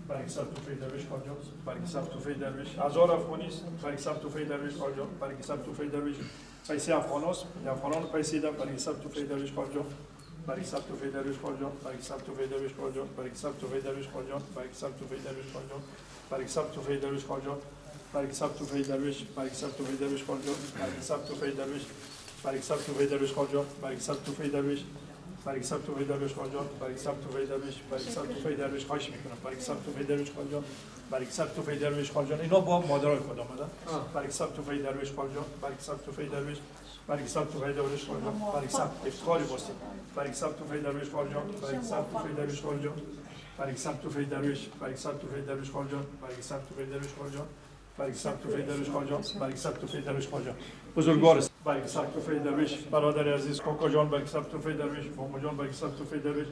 برای حساب توفی درویش کجا؟ برای حساب توفی درویش 1000 افغانی است. برای حساب توفی درویش کجا؟ برای حساب توفی درویش پیسه افغان است. افغانان پیسه دادن برای حساب توفی درویش کجا؟ برای حساب توفی درویش کجا؟ برای حساب توفی درویش کجا؟ برای حساب توفی درویش کجا؟ برای حساب توفی درویش کجا؟ برای حساب توفی درویش کجا؟ برای حساب توفی درویش برای حساب توفی درویش کجا؟ برای حساب توفی درویش برای حساب توفی درویش کجا؟ برای حساب توفی درویش برای حساب توفی درویش کجا؟ برای حساب توفی درویش برای حساب توفی درویش خواهش میکنم. برای حساب توفی درویش کجا؟ برای حساب توفی درویش کجا؟ اینا با مادرای خود آمدن. برای حساب توفی درویش کجا؟ برای حساب توفی درویش برای حساب توفی درویش کجا؟ برای حساب افتخاری باستی. برای حساب توفی درویش کجا؟ برای حساب توفی درویش کجا؟ برای حساب توفی درویش برای حساب توفی درویش کجا؟ برای حساب توفی درویش کجا؟ برای حساب توفی درویش کجا؟ برای حساب توفی درویش کجا؟ بزرگوار است. برای حساب توفی درویش برادر عزیز کوکو جان برای حساب توفی درویش مومو جان برای حساب توفی درویش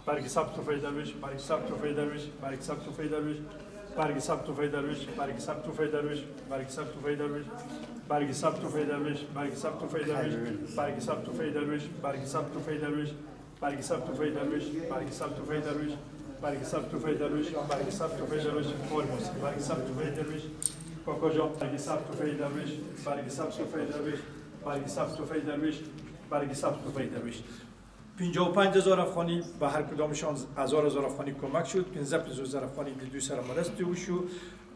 برای حساب توفی درویش برای حساب توفی درویش برای حساب توفی درویش برای حساب توفی درویش برای حساب توفی درویش برای حساب توفی درویش برای حساب توفی درویش برای حساب توفی درویش برای حساب توفی درویش برای حساب توفی درویش برای حساب توفی درویش برای حساب توفی درویش برای حساب توفی درویش برای حساب توفی درویش برای حساب توفی درویش کوکو جان برای حساب توفی درویش برای حساب توفی درویش برای حساب توفی درویش برای حساب توفی درویش 55000 افغانی به هر کدامشان 1000 افغانی کمک شد. 15000 افغانی دوی سر مرستی و شو.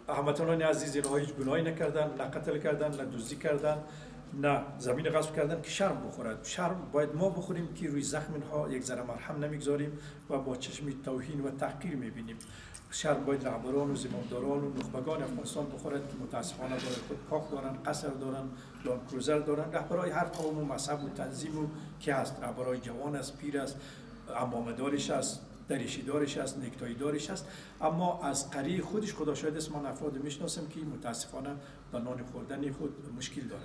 هموطنان عزیز اینها هیچ گناهی نکردن، نه قتل کردن، نه دزدی کردن، نه زمین غصب کردن که شرم بخورد. شرم باید ما بخوریم که روی زخم اینها یک ذره مرهم نمیگذاریم و با چشم توهین و تحقیر میبینیم. شرم باید رهبران و زمامداران و نخبگان افغانستان بخورد که متاسفانه برای خود پاک دارن، قصر دارن، لند کروزر دارن. رهبرای هر قوم و مذهب و تنظیم و که هست، رهبرای جوان است، پیر است، عمامه دارش است، دریشی دارش است، نکتایی دارش است، اما از قری خودش خدا شاید است من افراد میشناسم که متاسفانه به نان خوردن خود مشکل دارن.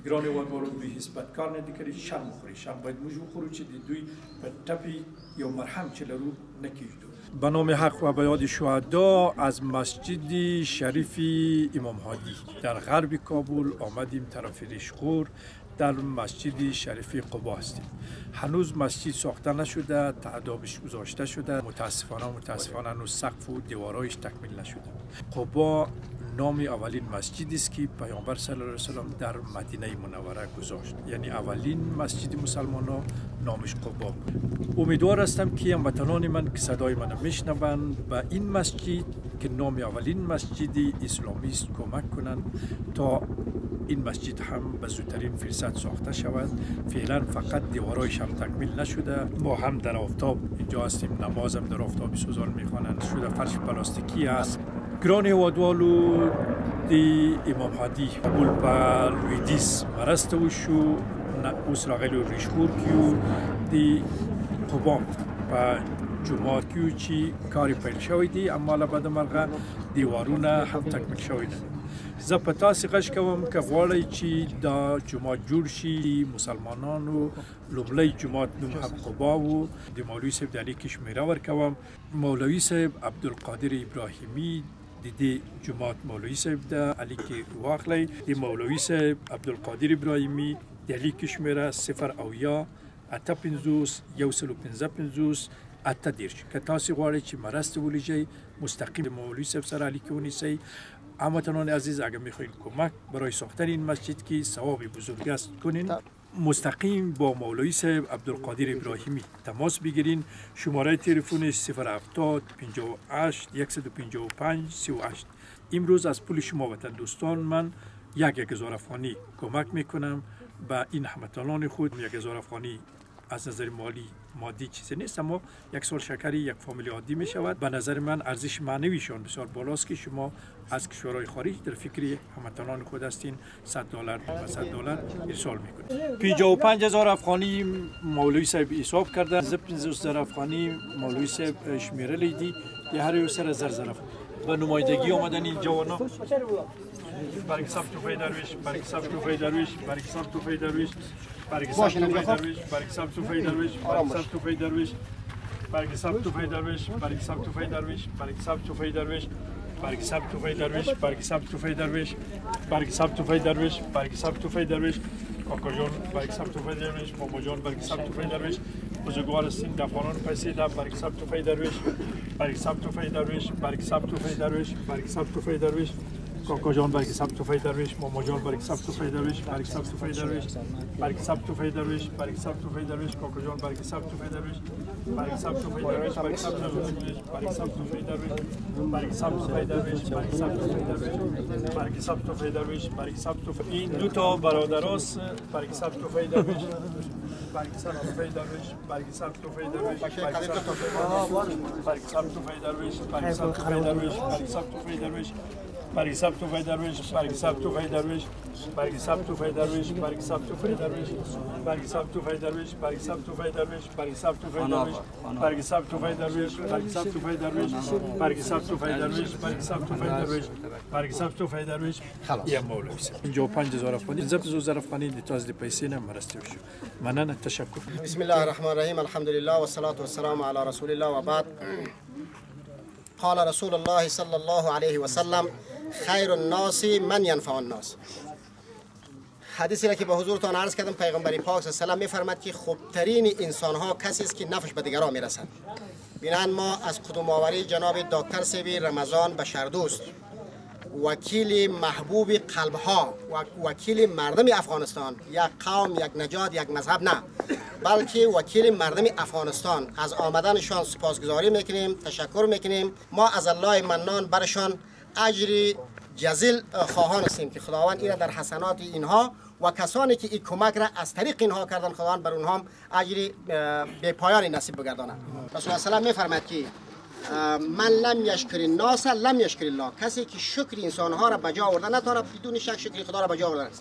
گرانی وادوارو به حسبت کار ندیکری شرم بخوری. شرم باید موج بخوری چه دوی به تپی یا مرهم چه لرو نکیجدو. به نام حق و به یاد شهدا از مسجد شریف امام هادی در غرب کابل آمدیم طرف ریشخور. در مسجد شریف قبا هستیم. هنوز مسجد ساخته نشده، تعدابش گذاشته شده. متاسفانه هنوز سقف و دیوارایش تکمیل نشده. قبا نام اولین مسجدی است که پیامبر صلی الله علیه و سلم در مدینه منوره گذاشت. یعنی اولین مسجد مسلمانان نامش قبا. امیدوار هستم که هموطنان من که صدای من میشنوند به این مسجد که نام اولین مسجد اسلامی است کمک کنند تا این مسجد هم به زودترین فرصت ساخته شود. فعلا فقط دیوارایش هم تکمیل نشده. ما هم در آفتاب اینجا هستیم، نماز هم در آفتاب سوزان میخوانند. شده فرش پلاستیکی است. گران وادوالو دی امام هادی بول با لویدیس مرسته و شو اوس راغلو ریشخور کیو دی قبام و جماعت کیو چی کاری پیل شوی دی اما لبد مرغه دیوارونه هم تکمیل شوی دی. زه په تاسې غږ کوم که غواړئ چې دا جومات جوړ شي. مسلمانانو لومړی جومات نوم هم قبا و. د مولوي صاحب د اړیکې شمیره ورکوم. مولوي صاحب عبدالقادر ابراهیمي د دې جومات مولوي صاحب د اړیکې واخلئ. د مولوي صاحب عبدالقادر ابراهیمي د اړیکې شمیره 0 8 50 155 8 دیرش. که تاسې غواړئ چې مرسته ولیږئ مستقیم د مولوي صاحب سره اړیکه ونیسئ. هموطنان عزیز اگر میخواین کمک برای ساختن این مسجد که ثواب بزرگ است کنین، مستقیم با مولوی صاحب عبدالقادر ابراهیمی تماس بگیرین. شماره تلفنش 070 58 155 38. امروز از پول شما وطن دوستان من 1000 افغانی کمک میکنم به این هموطنان خود. 1000 افغانی از نظر مادی چیزی نیست، اما یک سال شکری یک فامیلی عادی می شود. به نظر من ارزش معنویشان بسیار بالاست که شما از کشورهای خارج در فکر هموطنان خود هستین. $100 و $100 ارسال میکنید. 55000 افغانی مولوی صاحب حساب کرده. 15000 افغانی مولوی صاحب شمیره لیدی. یه هر یو سر زر به نمایندگی آمدن این جوانا. برای حساب توفی درویش، برای حساب توفی درویش، برای حساب توفی درویش، برای حساب توفی درویش، برای حساب توفی درویش، برای حساب توفی درویش، برای حساب توفی درویش، برای حساب توفی درویش، برای حساب توفی درویش، برای حساب توفی درویش، برای حساب توفی درویش، برای حساب توفی درویش، برای حساب توفی درویش، کاکا جان برای حساب توفی درویش، ماما جان برای حساب توفی درویش، بزرگوار هستیم که افغانان پیسیده برای حساب توفی درویش برای حساب توفی درویش برای حساب توفی درویش برای حساب توفی درویش کاکا جان برای حساب توفی درویش ماما جان برای حساب توفی درویش برای حساب توفی درویش برای حساب توفی درویش برای حساب توفی درویش کاکا جان برای حساب توفی درویش برای حساب توفی درویش برای حساب توفی درویش برای حساب توفی درویش برای حساب توفی درویش برای حساب توفی درویش برای حساب توفی درویش برای حساب توفی این دو تا برادراست برای حساب توفی درویش برای حساب توفی درویش برای حساب توفی درویش برای حساب توفی درویش برای حساب توفی درویش برای حساب توفی درویش برای حساب توفی درویش برای حساب توفی درویش برای حساب توفی درویش برای حساب توفی درویش برای حساب توفی درویش برای حساب توفی درویش برای حساب توفی درویش برای حساب توفی درویش برای حساب توفی درویش برای حساب توفی درویش برای حساب توفی درویش برای حساب توفی درویش برای حساب توفی درویش یا مولوی 55000 افغانی زبر افغانی دی تاز دی پیسې نه مرسته وشو مننه تشکر بسم الله الرحمن الرحیم الحمد لله والصلاة والسلام على رسول الله وبعد قال رسول الله صلی الله علیه و سلم خیر الناس من ینفع الناس. حدیثی را که به حضورتان عرض کردم پیغمبر پاک صلی الله علیه و سلم میفرماد که خوبترین انسان ها کسی است که نفعش به دیگران میرسد. بنابراین ما از قدم آوری جناب دکتر سیبی رمضان بشردوست وکیل محبوب قلب ها و وکیل مردم افغانستان، یک قوم، یک نژاد، یک مذهب نه، بلکه وکیل مردم افغانستان از آمدنشان سپاسگزاری میکنیم، تشکر میکنیم. ما از الله منان برشان اجر جزیل خواهان هستیم که خداوند این در حسنات اینها و کسانی که این کمک را از طریق اینها کردن خداوند بر اونها اجر بی پایانی نصیب بگردانه. رسول الله سلام میفرماید که من لم یشکر الناس لم یشکر الله. کسی که شکر انسان ها را بجا آورده نتونه بدون شک شکر خدا را بجا آورده است.